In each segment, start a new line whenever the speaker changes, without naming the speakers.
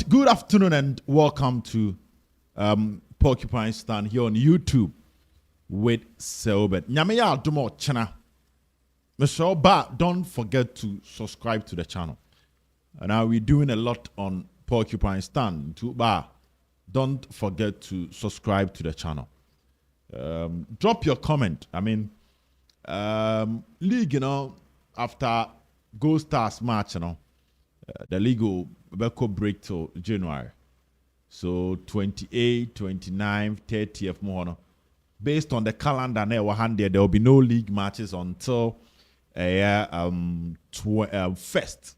good afternoon and welcome to Porcupine Stand here on YouTube with Selbet. Nyame Dumo Chana. Mr. Ba, don't forget to subscribe to the channel. And now we're doing a lot on Porcupine Stand. Don't forget to subscribe to the channel. Drop your comment. I mean, league, after Gold Stars match, the league will break till January. So 28, 29, 30th more. Based on the calendar there will be no league matches until first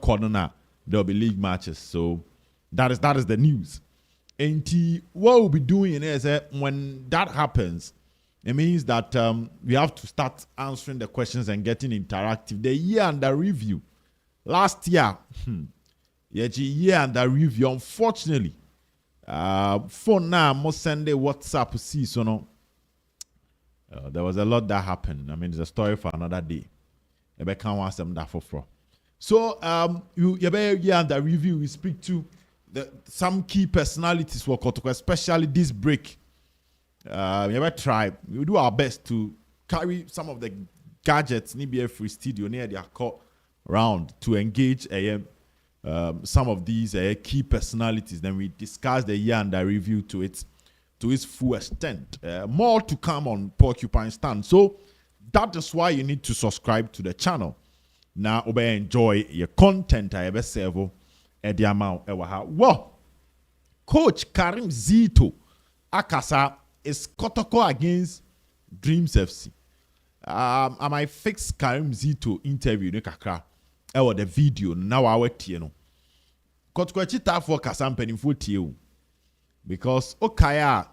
corner there will be league matches. So that is the news. And what we'll be doing is when that happens, it means that we have to start answering the questions and getting interactive. The year under review. Last year, year under review. Unfortunately, for now, most Sunday WhatsApp see so no. There was a lot that happened. I mean, it's a story for another day. I can't want them that for. So, you year under review. We speak to some key personalities for Kotoko, especially this break. We do our best to carry some of the gadgets maybe a free studio near their court round to engage some of these key personalities. Then we discuss the year under review to its full extent. More to come on Porcupine Stand. So that is why you need to subscribe to the channel. Now, enjoy your content. I ever serve at the amount. Well, Coach Karim Zito Akasa is Kotoko against Dreams FC. I might fix Karim Zito interview ne kakra. The video now our tie Kotoko chita for Kasam penifo tie because okaya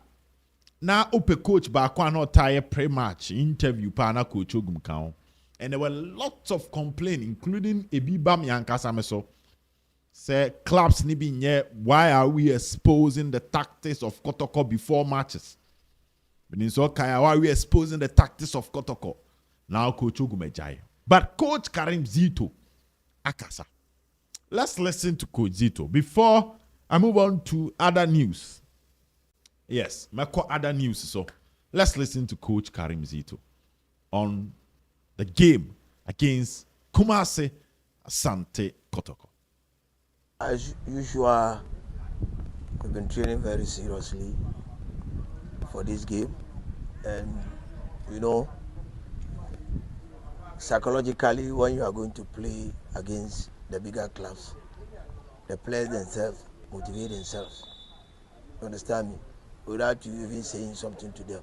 na ope coach ba kwa no tie pre-match interview pa na coach Ogum kan. And there were lots of complaints, including Ebibam Yankasameso. Say clubs nibi nye, why are we exposing the tactics of Kotoko before matches? Why are we exposing the tactics of Kotoko? Now Coach Ogumejai. But Coach Karim Zito Akasa. Let's listen to Coach Zito before I move on to other news. Yes, other news. So let's listen to Coach Karim Zito on the game against Kumasi Asante Kotoko.
As usual, we've been training very seriously for this game, and psychologically, when you are going to play against the bigger clubs, the players themselves motivate themselves. You understand me? Without you even saying something to them.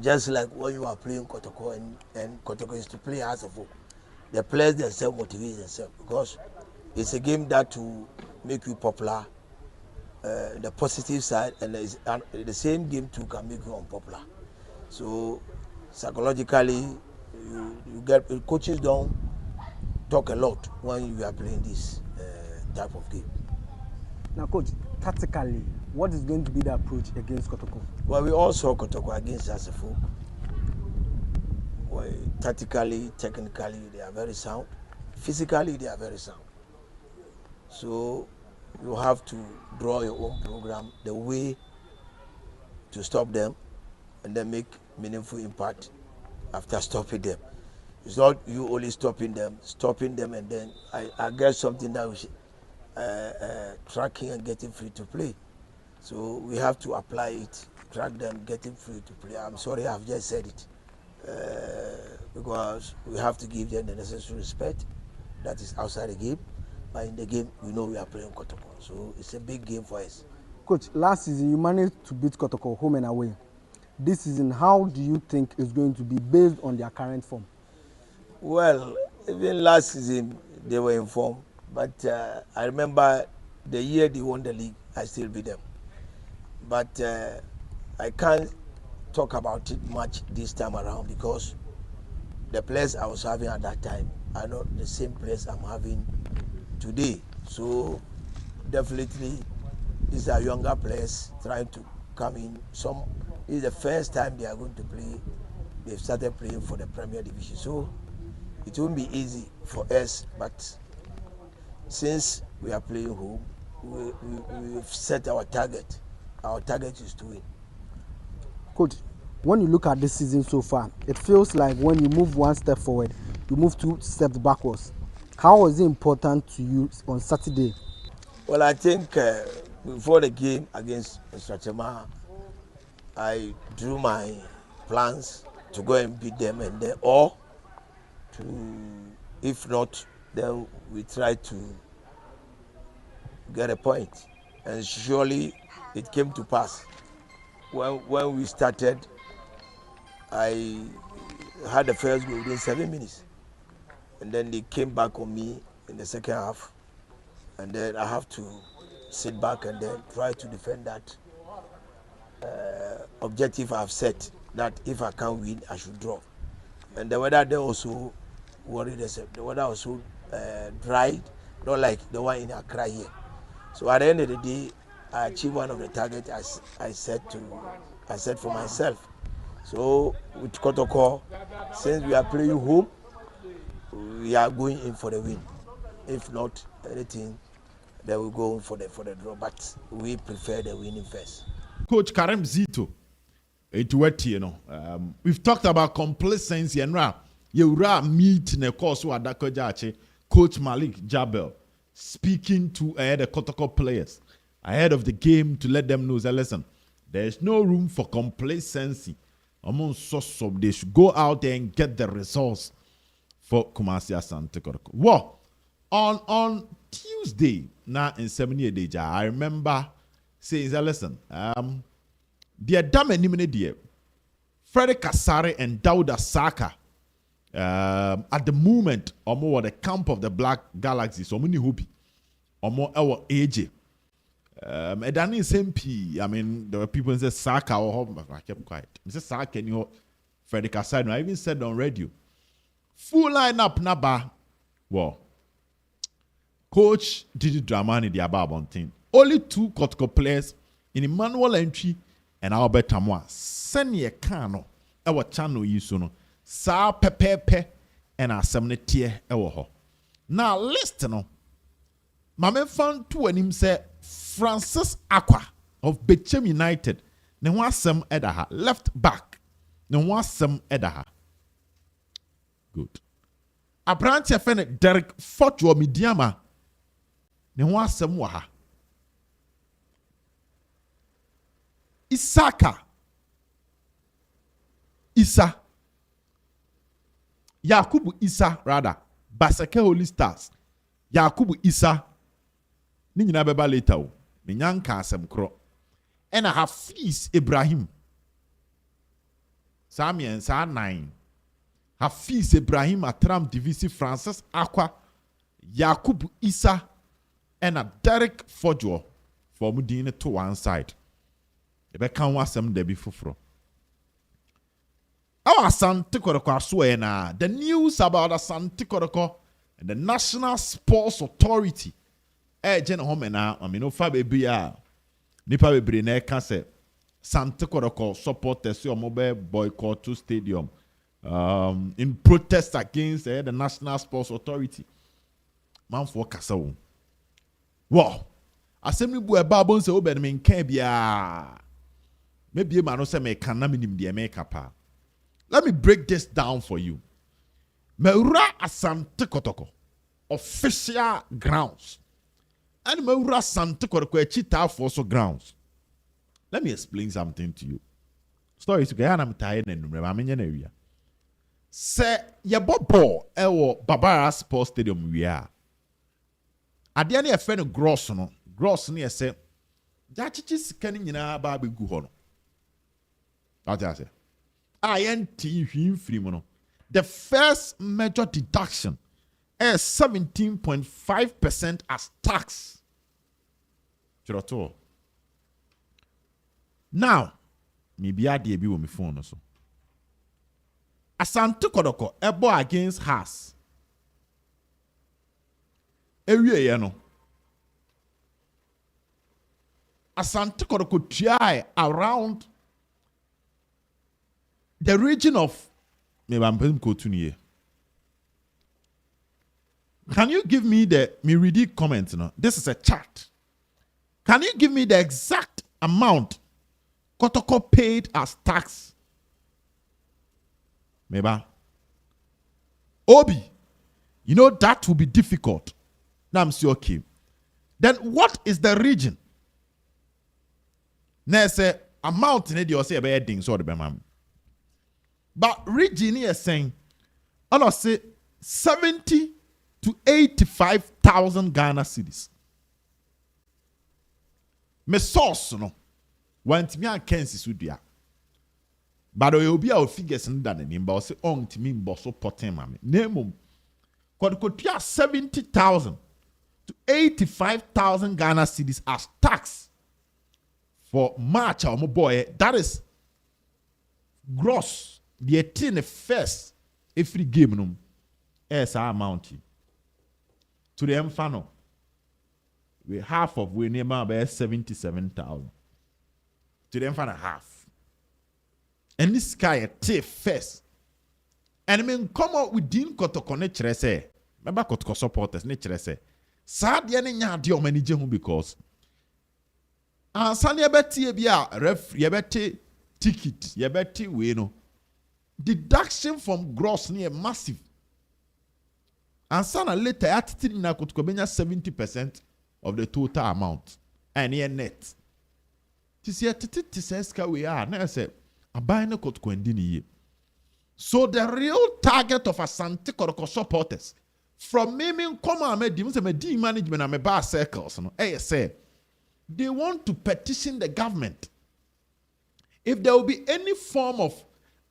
Just like when you are playing Kotoko and Kotoko is to play as a fool, the players themselves motivate themselves because it's a game that will make you popular, the positive side, and the same game too can make you unpopular. So psychologically, you get coaches don't talk a lot when you are playing this type of game.
Now, coach, tactically, what is going to be the approach against Kotoko?
Well, we all saw Kotoko against Asafo. Well, tactically, technically, they are very sound. Physically, they are very sound. So you have to draw your own program, the way to stop them, and then make meaningful impact after stopping them. It's not you only stopping them, and then I get something that we should, tracking and getting free to play. So we have to apply it, track them, getting free to play. I'm sorry, I've just said it. Because we have to give them the necessary respect that is outside the game. But in the game, we know we are playing Kotoko. So it's a big game for us.
Coach, last season you managed to beat Kotoko home and away. This season, how do you think it's going to be based on their current form?
Well, even last season, they were in form. But I remember the year they won the league, I still beat them. But I can't talk about it much this time around because the players I was having at that time are not the same players I'm having today. So definitely these are younger players trying to come in. Some is the first time they are going to play. They've started playing for the Premier Division. So it won't be easy for us, but since we are playing home, we've set our target. Our target is to win.
Coach, when you look at this season so far, it feels like when you move one step forward, you move 2 steps backwards. How was it important to you on Saturday?
Well, I think before the game against Strachema, I drew my plans to go and beat them, and then or to, if not, then we try to get a point. And surely it came to pass. When we started, I had the first goal within 7 minutes, and then they came back on me in the second half, and then I have to sit back and then try to defend that objective I've set, that if I can't win, I should draw. And the weather there also worried us. The weather also dried, not like the one in Accra here. So at the end of the day, I achieved one of the targets I set for myself. So with Kotoko, since we are playing home, we are going in for the win. If not anything, then we go in for the draw. But we prefer the winning first.
Coach Karim Zito, we've talked about complacency and you meet in a course with Coach Malik Jabel speaking to the Kotoko players ahead of the game to let them know that, listen, there's no room for complacency. They should go out there and get the results for Kumasi Asante Kotoko. Well, on Tuesday, now in 78 days, I remember saying that, listen, dear Dame Nimene dear, Frederick Kasari and Dauda Saka, at the moment, or the camp of the Black Galaxy, so many hoopy, or more our age. Edani SMP, I mean, there were people who said Saka or home, I kept quiet. I said Saka and you, Frederick Kasari, I even said on radio, full lineup naba. Well, Coach Didi Dramani the above thing. Only 2 Kotoko players in Emmanuel Entry and Albert Tamwa. Senior Kano, our channel Yusuno, Sa Pepe, and our Semnetia Ewoho. Now, listen, Mame found 2 and him say Francis Aqua of Bechem United. Ne was some edaha left back. Ne was some edaha. Good. Abrantia Fene Derek Fortuo Midiama. Ne was some waha. Isaka. Isa. Yakubu Isa, rather. Basake Holy Stars. Yakubu Isa. Ni nyina beba later o. Me nyanka asem kro. And I have Hafiz Ibrahim. Samien sa 9. Hafiz Ibrahim Atram Divisi Francis Aqua. Yakubu Isa. And a Derek Fojo. For Mudine to one side. Ebe kan wasem debi fufuro. Our Asante Kotoko aswe na. The news about Asante Kotoko and the National Sports Authority. Jen home na amino fa bebi a nipa bebre na ka se Asante Kotoko supporters your mobile boycott to stadium in protest against the National Sports Authority. Man for kasa wo. Wow. Assembly bu eba bon se oben me nkan bia. Maybe man no say me kan na minim de me kapa. Let me break this down for you. Meura Asante Kotoko official grounds. And Meura Asante Kotoko chita for grounds. Let me explain something to you. Story to get am tired and remember na area. Say ye ball ewo Babara Sports Stadium we are. Ade na e fe no gross no. Gross no say jachichi sika ni nyina ba begu ho no. What I say? The first major deduction is 17.5% as tax. Now, maybe I did be with my phone also. Asante Kotoko ebo against Haas. Area no. Asante Kotoko try around the region of maybe I'm going to here. Can you give me the read comment? No? This is a chart. Can you give me the exact amount Kotoko paid as tax? Maybe. Obi, you know that will be difficult. Now I'm saying okay. Then what is the region? Now say amount in the say about things or the bemam. But region is saying, I say 70 to 85,000 Ghana cedis. Me source no. Want me and Kensi Sudia. But there will be our figures in that name, but say on to me bosso potem mame. Name could 70,000 to 85,000 Ghana cedis as tax for March or boy. That is gross. The 18 first every game no as our amount to the Mfano. We half of we name about 77,000. To the Mfano half. And this guy a take first. And I mean come out within Kotoko nature say. Remember Kotoko supporters nature say. Sad yene nya di o manage him because ansani yebeti bia ref yebeti ticket yebeti we no. Deduction from gross near massive. And sana later attitude na Kotoko benya 70% of the total amount. And here net. This year tiseska we are na say abai na Kotoko ndini ye. So the real target of Asante Kotoko supporters from me come and me D management and me bar circles no say they want to petition the government. If there will be any form of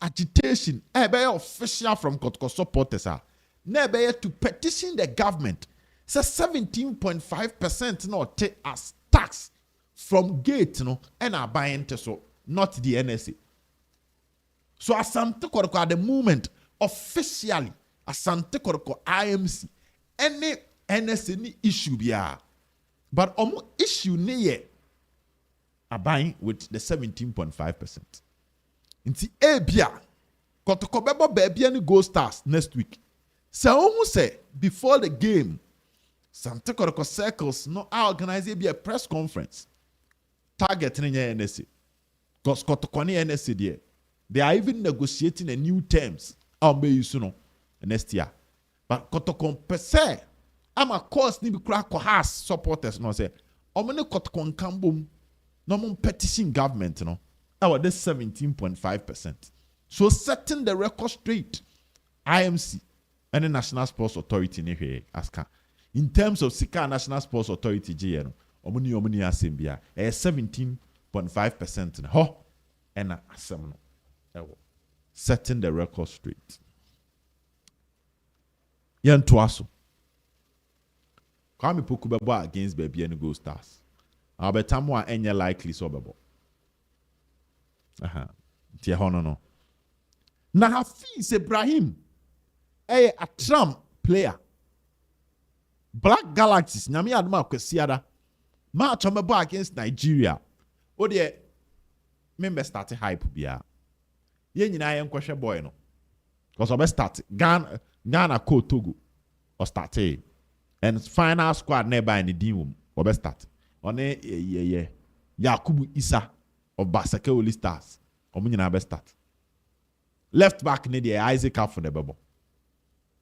agitation, official from Kotoko supporters to petition the government. Say 17.5% not take as tax from gate and are buying so not the NSA. So Asante Kotoko at the moment officially Asante Kotoko IMC any NSA issue biya, but issue niye are buying with the 17.5%. Inti ebia Kotoko bebo baby any Gold Stars next week. So say before the game, Asante Kotoko circles no organize a press conference targeting NSA because Kotoko ni NSA there. They are even negotiating a new terms. I'll be you next year. But Kotoko per se, I'm a course ni be crack has supporters no say. Omene Kotoko nkambum no mon petition government no. Our this 17.5%. So setting the record straight, IMC and the National Sports Authority ni here aska. In terms of Sika National Sports Authority GN, omuni asembia 17.5% ho and asem no. Setting the record straight. Yan twaso. Kwame Poku bebo against baby and Gold Stars. Abetamo a enye likely so bebo. Tie hono no. Na Hafiz Ibrahim a Trump player. Black Galaxies nyame adoma kwasiada. Match on bebo against Nigeria. O de member start hype bia. Ye nyina yen kwehwe boy no. Cause obe start Ghana Togo or start and final squad nearby in the team obe start. One Yakubu Isa of Basake Oli Stars. Omunyina be start. Left back ne the Isaac for the bebo.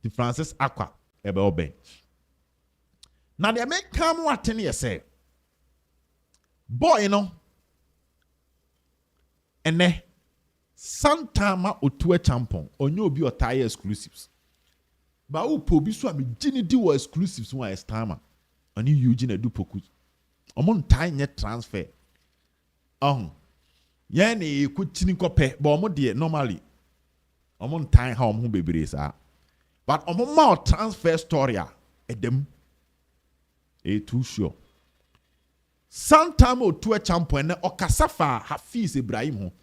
The Francis Aqua ebe bench. Now they make come what ten years say. Boy, you know. And ne Santama Otue Champon onye obi otaya exclusives. Ba u pobi so am gini di wo exclusives one estama. Oni Eugene edu poku. Omon tie nye transfer. Ye na ku chini kope ba omo de normally. Omon tie ha omo bebre sa. But omo ma transfer story edem. Too sure. Santama Otue Champon na okasafa Hafiz Ibrahim ho.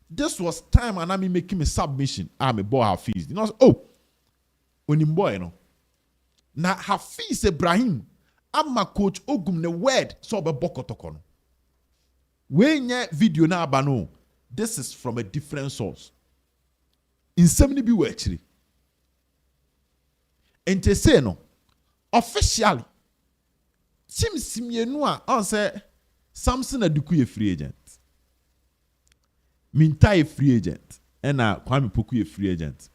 This was time and I'm making a submission. I'm a boy Hafiz. You know, onimboy no. Na Hafiz Ibrahim, I'm my coach Ogum the word so be Kotoko no. When ye video na abano, this is from a different source. In 70 be actually. And to say no, officially, Tim Simienua on say Samson Aduku a free agent. Minta a free agent. And Kwame Poku a free agent.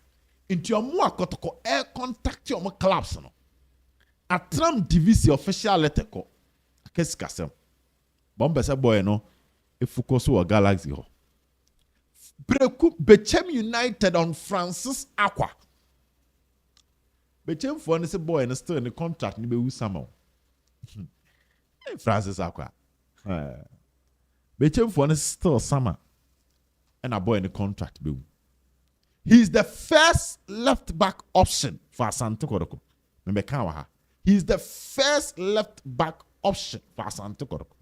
Into your more Kotoko air contact your clubs. No. A Trump divisi official letter ko. Qu'est-ce que c'est? Bombe sa boy no. E focus o Galaxy ho. Bechem United on Francis Aqua. Bechem for ne se boy no still in the contract ni be wu samo. Francis Aqua. Bechem for ne still summer. And a boy in the contract be wu. He's the first left back option for Asante Kotoko. Remember Kawaha. He's the first left back option for Asante Kotoko.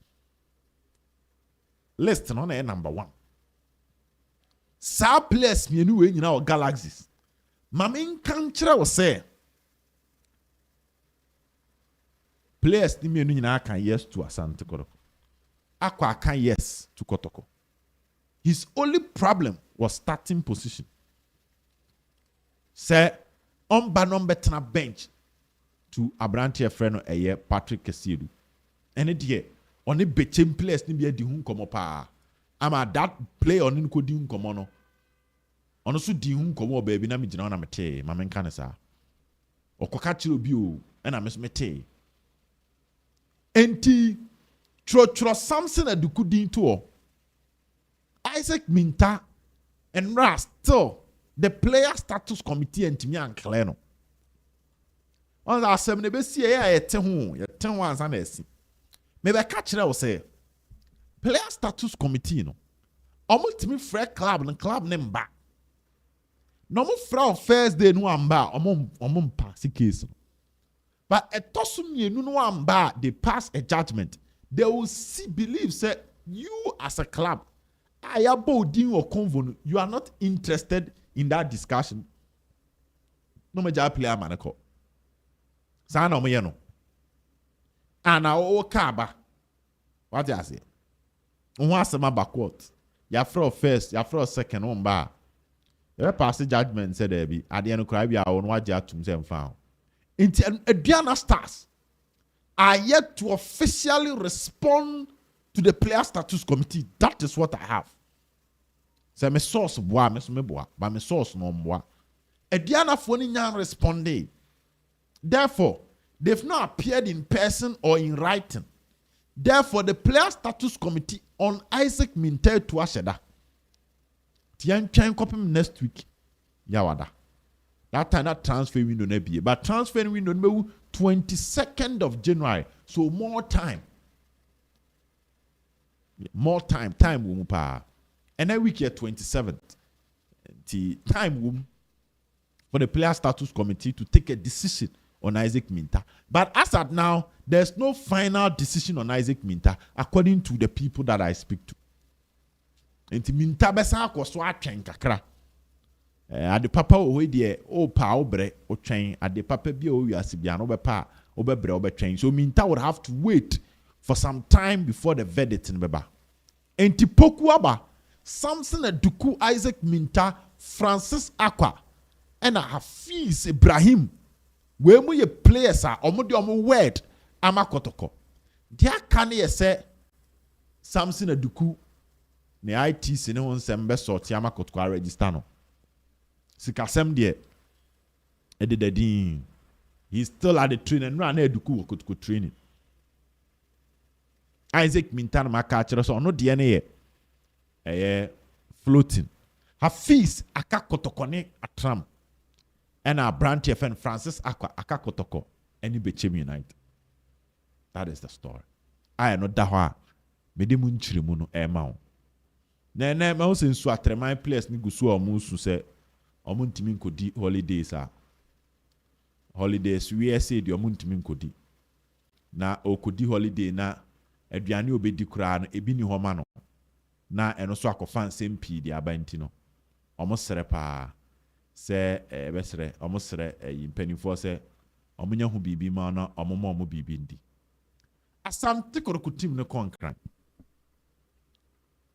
Listen on number 1. Sa players mienu we nyina o Galaxies. Mamin kanchira wo say. Players ni mienu nyina kan yes to Asante Kotoko. Akwa kan yes to Kotoko. His only problem was starting position. Say on banon betena bench to Abrantia friend eye Patrick Kesiedu. Ene die oni Bechem players ni bi di hun komo pa. Ama that play on in di hun komo no. Ono so di hun komo baby na me gina na mete ma men kan sa. Okoka chiro bi o na me so mete. Enti tro Samson Aduku din to Isaac Minta and Ras still the player status committee and Timmy and Cleno. On the assembly, be see a 10 ones and a see. Maybe I catch it, I will say player status committee. No, almost to me, fair club and club name back. No more from first day, no one bar, or pass case. But a tossum ye no one bar, they pass a judgment. They will see, believe, say, you as a club, I about or convo, you are not interested in that discussion. No major player manako. Sana omeyeno. Ana o kaba. What do you say? Once backward. Ya for first, ya for second on bar. You pass the judgment said there be at the end of cry be on what you to them found. Until Diana Stars are yet to officially respond to the player status committee. That is what I have. Say me source boa, me boa, but me source no boa. Diana phone nyan responded. Therefore, they've not appeared in person or in writing. Therefore, the player status committee on Isaac Minter to Asheda. Tian Chan copy next week. Yawada. That time that transfer window ne be. But transfer window no 22nd of January. So more time. More time. Time wum pa. And then week here 27th. The time wum for the player status committee to take a decision on Isaac Minta. But as at now, there's no final decision on Isaac Minta according to the people that I speak to. And Minta besa ko so atwen kakra. Ade papa o de o pa obre o twen ade papa bi o wiase bia no be pa obebre obetwen. So Minta would have to wait for some time before the verdict in beba. Enti poku aba Samson Aduku, Isaac Minta, Francis Aqua, and Hafiz Ibrahim. Where mu ye players are omo de omo word ama Kotoko. Dia kan ye say Samson Aduku ne IT se ne won sem be sort ama Kotoko register no. Sikasem de e de din. He's still at the training no na Aduku Kotoko training. Isaac Minta na maka kire so no de ne ye floating. Hafiz aka Kotoko ne atram. And our branch FN Francis Aqua aka Kotoko any Bechem United. That is the story. I know that me de munchiri mu no e ma wo. Na me wo sensu atremai players ni gusu o mu su se o mu ntimi nkodi holidays a. Holidays we say de o mu ntimi nkodi. Na okodi holiday na aduane obedi kura no ebi ni ho ma no. Na eno so akofan sempi de abanti no. O mo sere pa se besere omosere impenifo se omunya hu bibi ma na omomo bibi ndi Asante Kotoko team ne konkran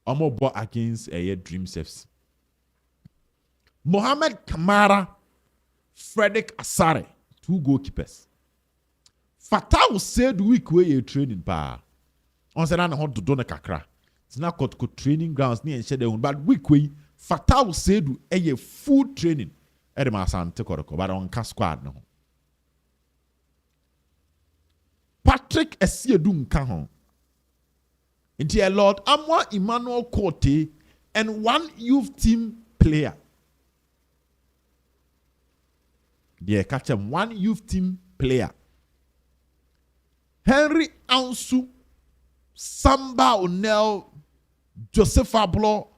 omobo against Dreams FC. Mohamed Kamara, Frederick Asare, 2 goalkeepers. Fatah said week where you training pa On se na ho dodo na kakra. Tina Kotoko training grounds ni enche de hun but week we Fatal Sedu eye full training. Ede ma asante Kotoko but on ka squad no. Patrick Esiedu nka ho. Inti a Lord Amwa Emmanuel Korte and one youth team player. Yeah, catch him. One youth team player. Henry Ansu, Samba Onel, Joseph Ablo,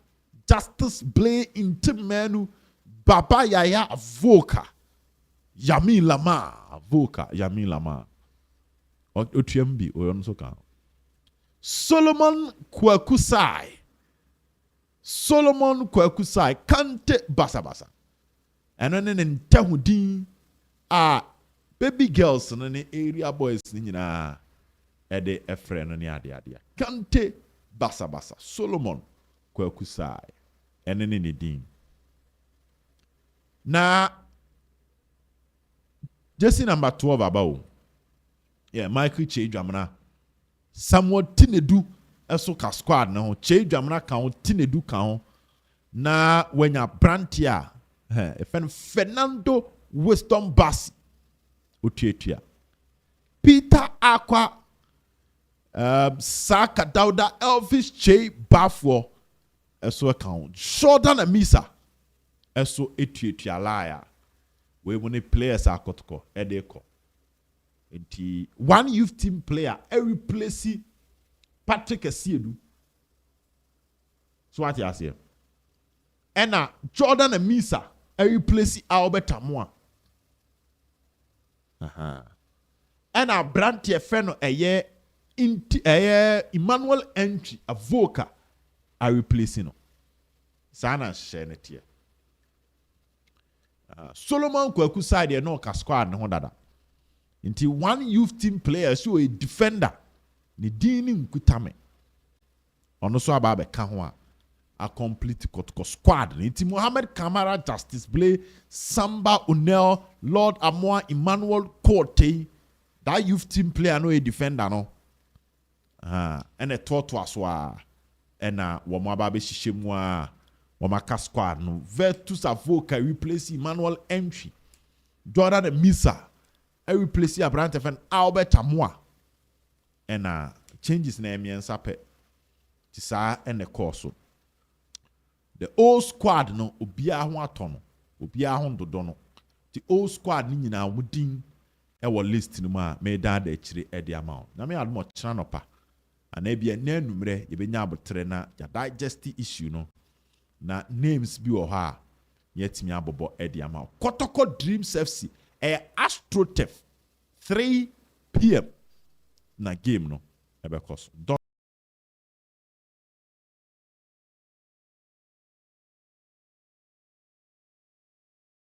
Justice Blay Intimenu, Baba Yaya Voka, Yami Lama, Voka, Yami Lama. OTMB, Oyonsoka. Solomon Kwakusai. Solomon Kwakusai, Kante Basabasa. And then in Tahudin, baby girls and the area boys, Nina, Ede Efren and Yadia. Kante Basabasa, Solomon Kwakusai, and then in the Dean. Now, just number 12 about. Yeah, Michael Che Jamana. Somewhat Tinedu, eso ka squad na ho. Che Jamana kan Tinedu kan na wenya brantia. Fernando Weston Bassi. Utietia. Peter Aqua. Saka Dauda Elvis Che Bafo. Eso account. Jordan Amisa. Eso etietia liar. We when players are Kotoko. Edeko. One youth team player, replace Patrick Esiedu. So what you say? And Jordan and Misa, replace Albert Amoa. And Brantie Feno Emmanuel Entry, a Voka, replacing no. Sana Shenetia. Solomon Kwaku side no ka squad no dada. Inti one youth team player so a defender ni dini nkutame ono so aba ka ho a complete Kotoko squad inti Mohammed Kamara, Justice Blay, Samba Onel, Lord Amoa, Emmanuel Korte. That youth team player no a defender no and a toto aswa and wo mo aba be hihye mu a wo maka squad no Vertus Avoka replace Emmanuel Entry, Jordan and Misa replace Abrante fan Albert Amoa and changes name and sape tisa and the course. The old squad no obia ho atono obia ho dodono. The old squad ni nyina wudin e wo list no ma me da da chire e de amount na me admo chira no pa ana bia na numre ye benya abotre na ya digest issue no na names bi wo ha yetimi abobo e de amount. Kotoko Dreams FC AstroTurf 3 p.m. na game no ebe koso.